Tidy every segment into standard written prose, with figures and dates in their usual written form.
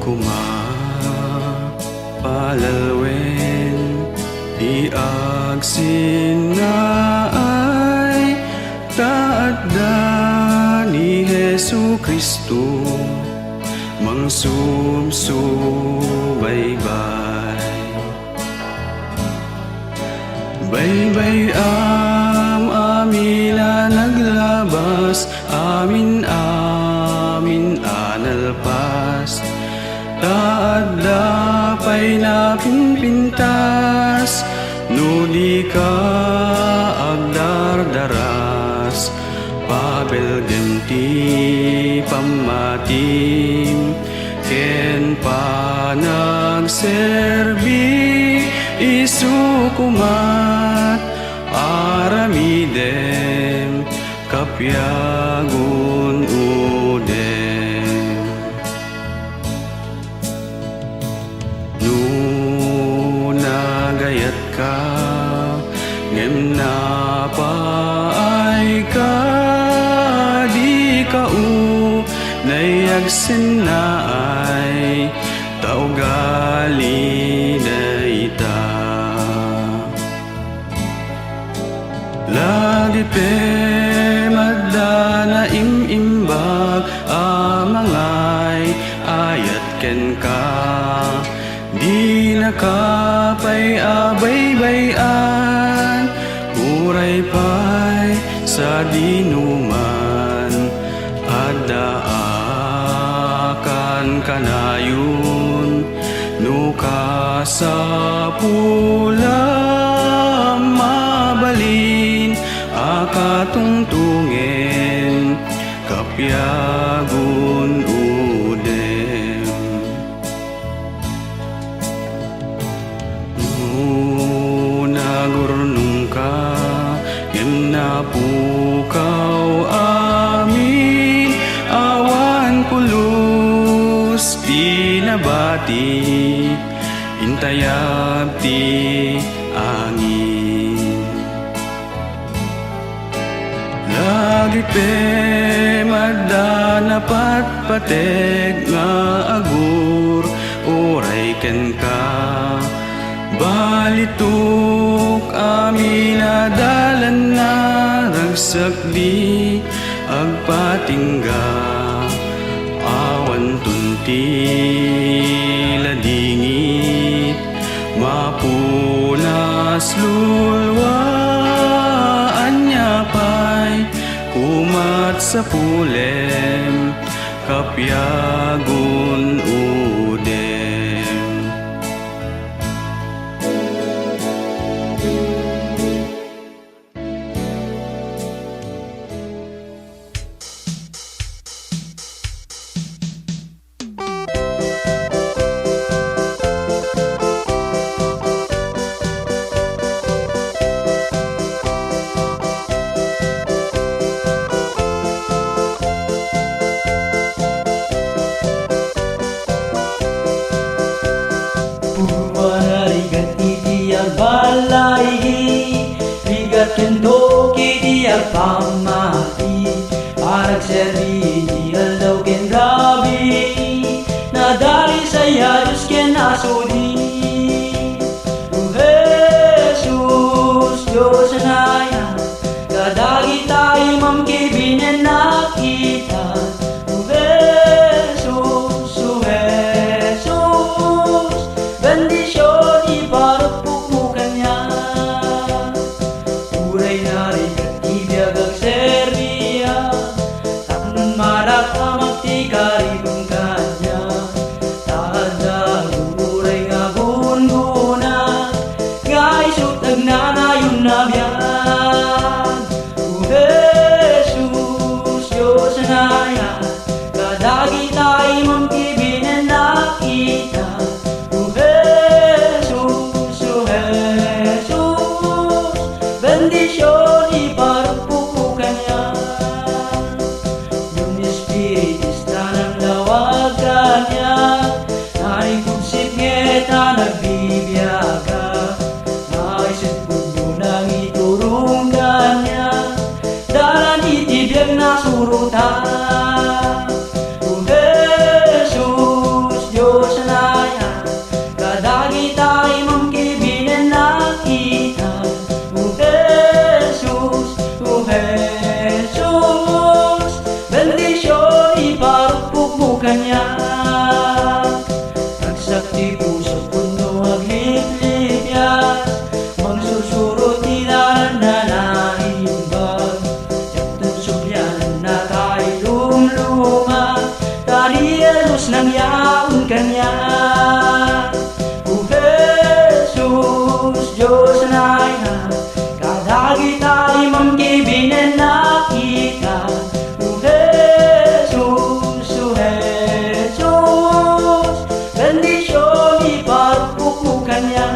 kuma palalwen di agsinaay taadda ni Hesu Kristo mangsubsubaybay. Baybay amila naglabas amin analpas taadda pay napinpintas no di ka agdardaras pabelgen ti pamatim ken panagserbi isukumat aramidem kapyagun udem. No nagayat ka ngem napaay ka di ka nayagsin naay taugali dayta. Lagi pe madana imimbag amangay ayat ken ka di nakapay abaybayan uray pay sa dinuman adda akan kanayon nuka sa pula mabalin akatungtungen kapyagun udem. Nagurnong ka ngem napukaw amin awan pulus di nabati intayab ti angin. Lagi pe madana patpateg nga agur uray ken ka balituk amin adalan na ragsak di agpatingga awan tunti ladingit mapunas lulwa anya pay kumat sa pulem kapyagun udem. Bigat kento kidi pamati parag serbi aldaw ken gabi nadari saya dus ken asudi Jesus Diyos naya kadagi tayo mamkibinen nakita Jesus bendisyon iparapuk mo kanya uray narigat ibiyag agserbiya taknon marag Nagsakti puso puno aglip-libyas, magsusurot tinaran na naimbag. Yaktong subyan na tayo lumluma, tari Jesus nang yaon kanya. O Jesus, Diyos na iyan, kadagi tayo mamkibinan nakita. O Jesus, bendisyon iparupok mo kanya.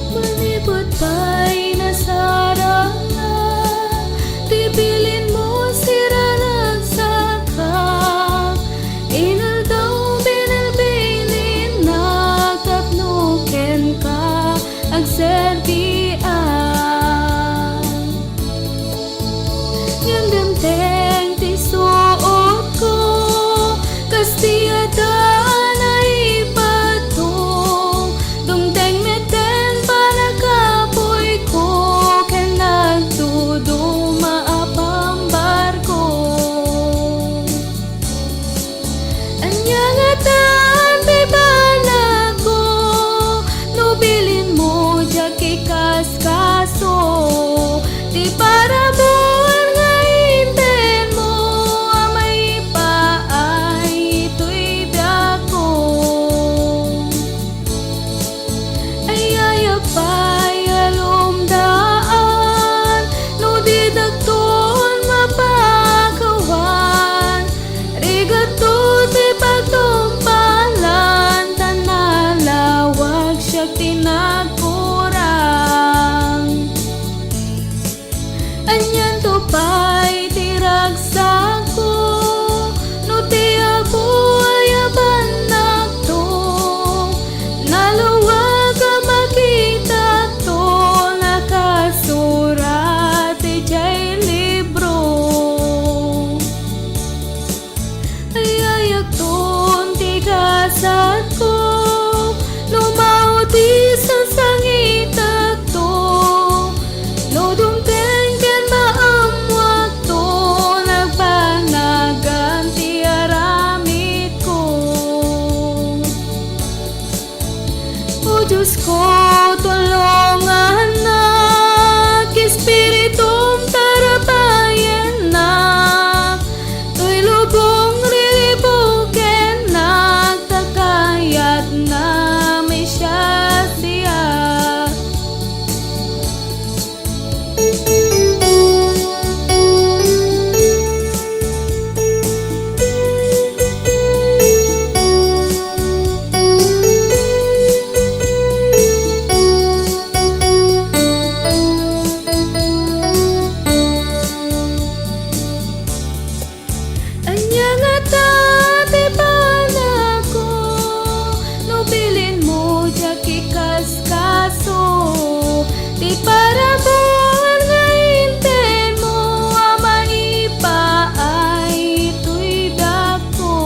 Malibot ba'y nasarang na? Tibilin mo sira nagsakak. Inal daw binalbilin nagtapnuken ka agserdian. Yang damteng ti suot ko kastiyadaan ay patong. Dumteng meten panakapoy ko ken nagtudo maapambar ko. Anyangatan ti balago no bilin mo jaki kaskaso. Di para buwan nga inten mo amay paay ito'y dako. Ayayak pa'y alumdaan no didagton mapakawan. Rigato ti pagtumpalan tanalawag siya tinagkurang. Anyan to pa'y tiragsak ko no ti ako ay abanak to. Naluwag ka makita to nakasurat ijay libro. Ayayak ton tigasat ko lumauti sa sangitak to. No dumteng ken maamwat to nagpanagan ti aramid ko. O Diyos ko, tulungan na Espiritum tarapayan na to'y lubong riribuken nagtakayat na may siya siya. Anyangata ti balago no bilin mo jaki kaskaso. Di para buwan nga inten mo amay paay ito'y dako.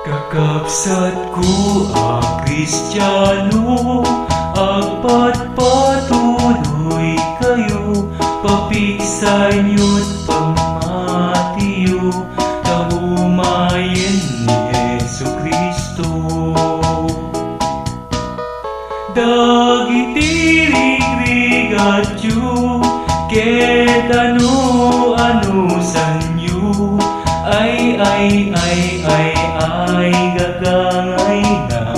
Kakabsat ko ang Kristiyano, agpatpatuloy kayo, papiksay niyo't pamatiyo, tahumayin ni Jesu Kristo. Dagitirig-rigat yu, ket ano sanyu, ay gagangay na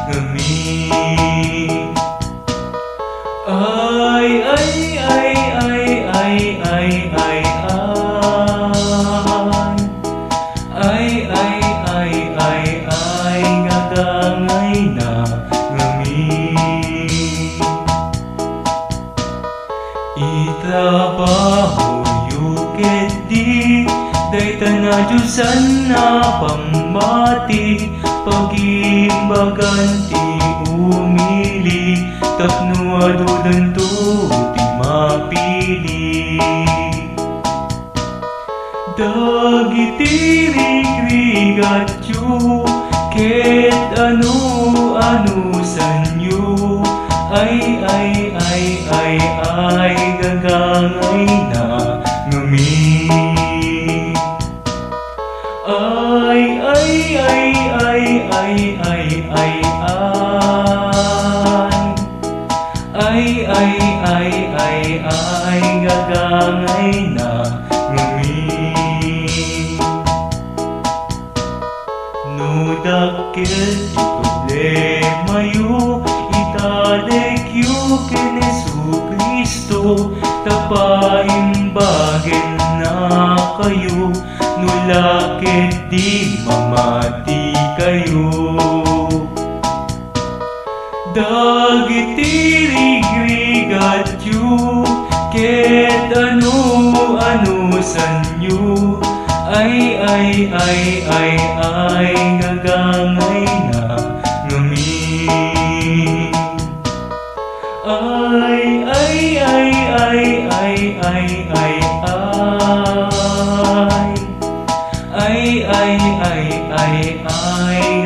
ngamin. Diyusan na pambati, pag-imbagan ti umili, tapno adudan to ti mapili. Dagiti rigrigat yu, ket ano sanyo, ay gagangay na ngumi. Gagangay na ngumi. No dakkel ti problema yu, itadek yu ken Jesu-Kristo, tapaimbagen na kayo, no lakit di mamati kayo. Dagiti rigrigat yu, ket ano sanyo, ay gagangay na ngami.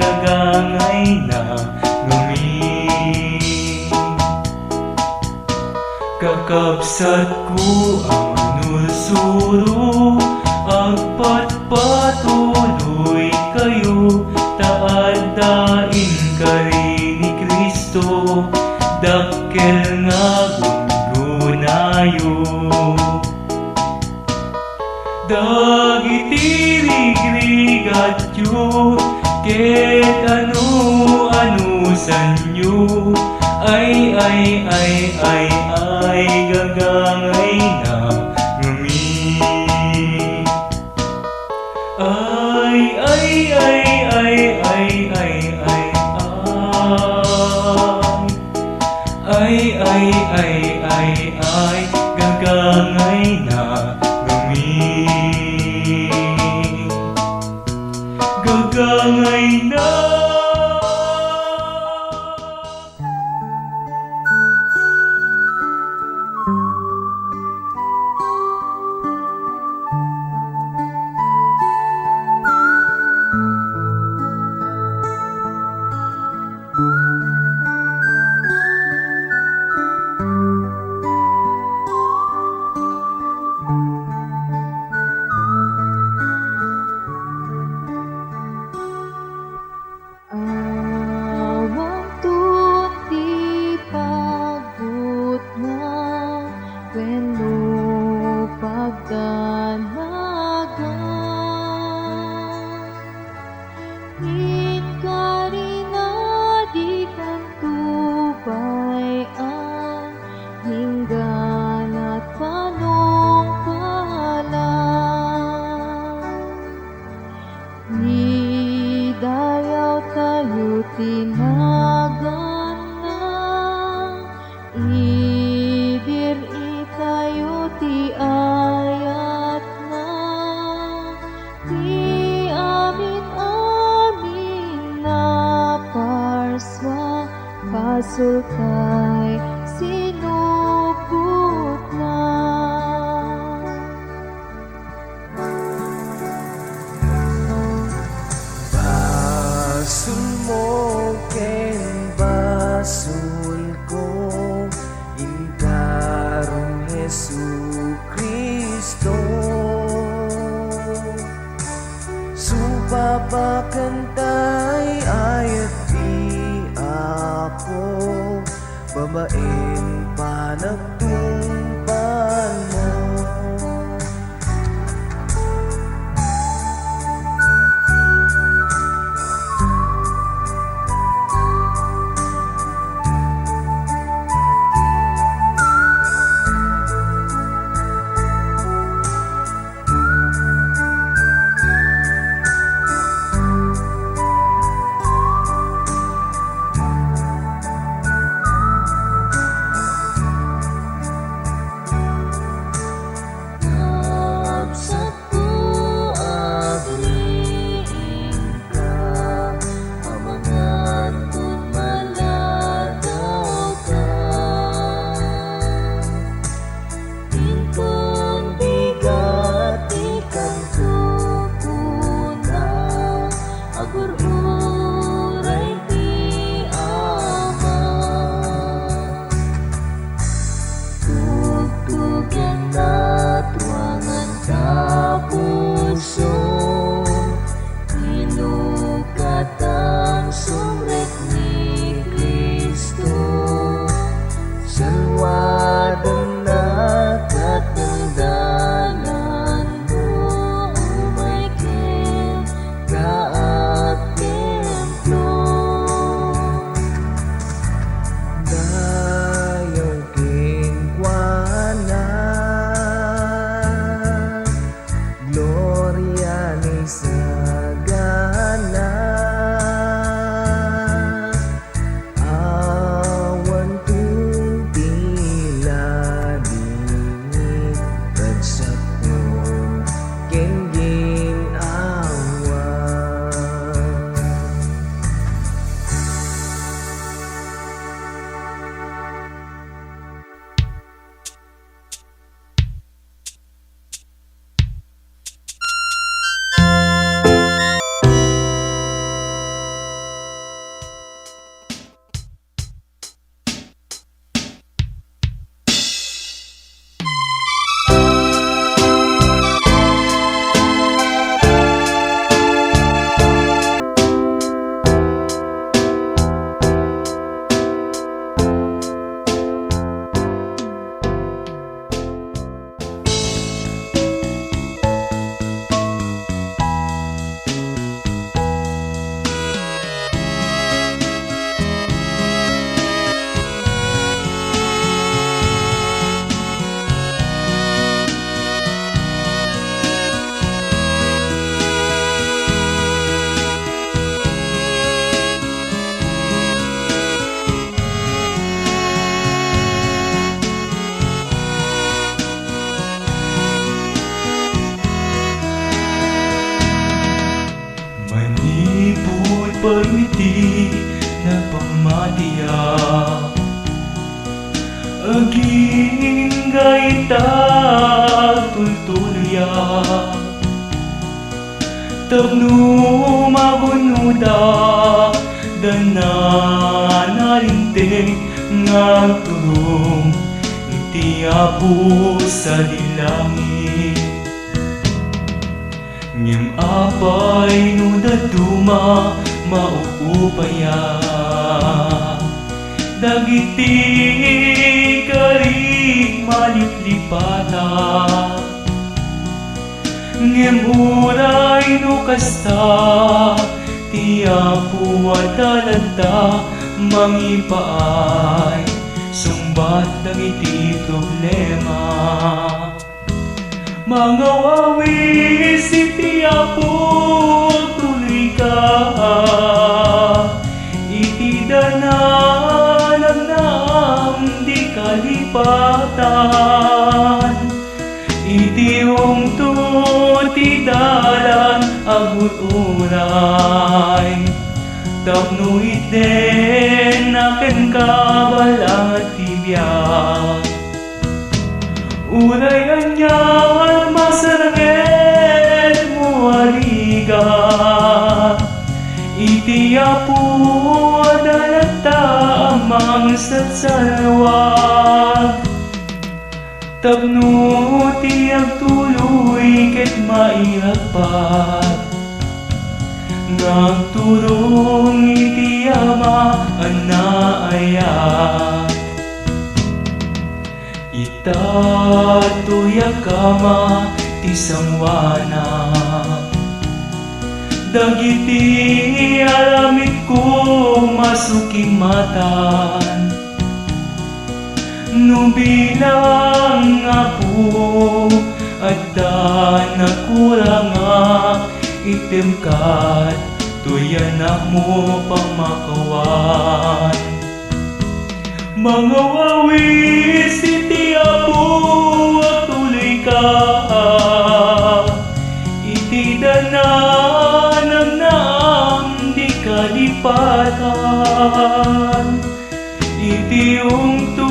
Gagangay na ngumi. Kakabsat ko ang anulsuro, agpatpatuloy kayo, taadain ka rin ni Kristo, dakkel nga gunggunayo. Dagiti rigrigat yu, ket ano sanyo, ay gagangay na ngumi. Gagangay na ngumi. Gagangay na. Tinagan na idir itayo ti ayat na ti amin na parswa pasulkay sinuput na. Basul mo ken basul ko, indarong Jesu-Kristo. Supapakantay ayat di ako, babaen panagtumpan mo. Maging gaita tultuloya Tapno magunuda Dana nalinting ngagturong Iti apo sa dilangit Ngem apay no daduma maupupaya Dagiti karig maliplipata Ngem uray no kasta Ti apo atalanta mangipaay Sumbat dagiti problema Mga wawis iti apo tuloy ka Iti dananan ng di kalipatan Iti ungto ti dalan agut uray Tapno iten aken kabalat ti biyak Uray anyan masarangit mo aliga Iti apo adalata amang satsalawag Tapno ti agtuloy ket mairapat Nagturong iti ama anaayat Itatuya kama ti samwana Dagiti alamit ko masuking matan No bilang apo at nakuranga itim kat tuyanak mo pamakawan Mga wawis iti apo at tuloy ka Iti dananam nam di kalipatan Iti ungto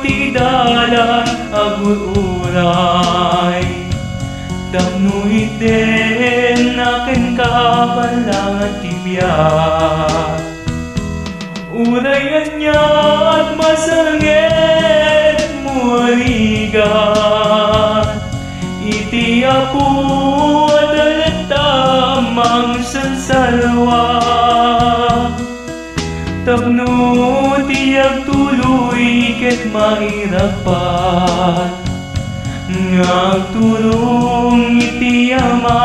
ti dalan agururay Tapno iten aken kabalang ti biyak Urayan niya at masangit mo aligat Iti apo adalata mang sansalwa Tapno ti agtuloy ket mairapat Ngagturong iti ama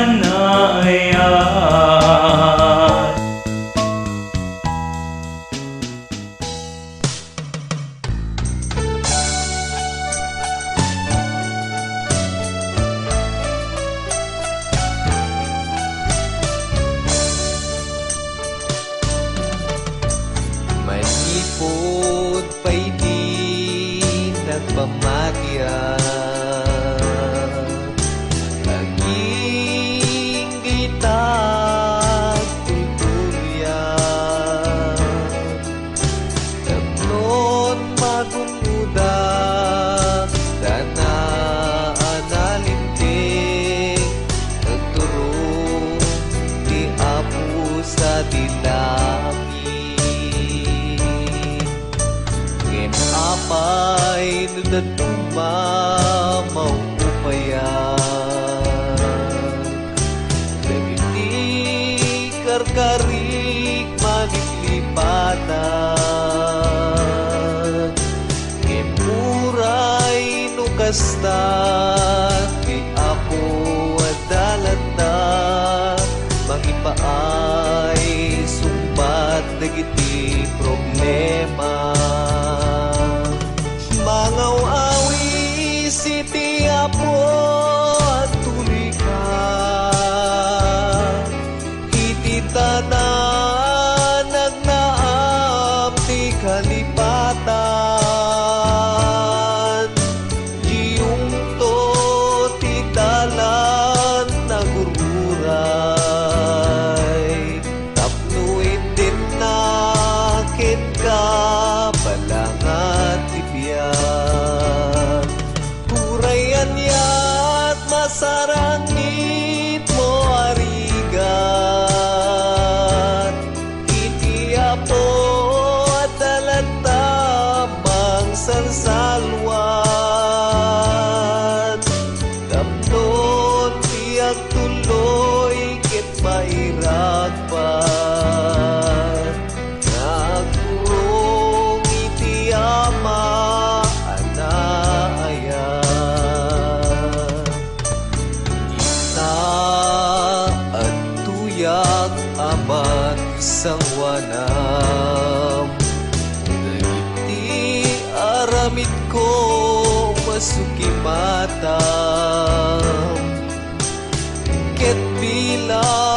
anaayat Manipod pa'y di nagpamatya Naging gitag tulturya Tapnon magumuda Dana analinting Nagturong di apo sa dilangit Ngem apay no daduma maupupayag Dagiti karkarik maniglipatan Ngem uray no kasta ti apo adalata Mangipaay sumbat dagiti problema Mangaw-awis iti apo at tuloy ka Iti tanan nagnaam ti kalipatan Iyong to ti dalan nagururay Tapno itin nakin ka balangat ti biyak salsalwan Tapnon tiyak tuloy ket mairagpan Nagkurong iti ama anaya Ita at tuyak amat isang wanam Iti aramid ko masukimatam Ket bilang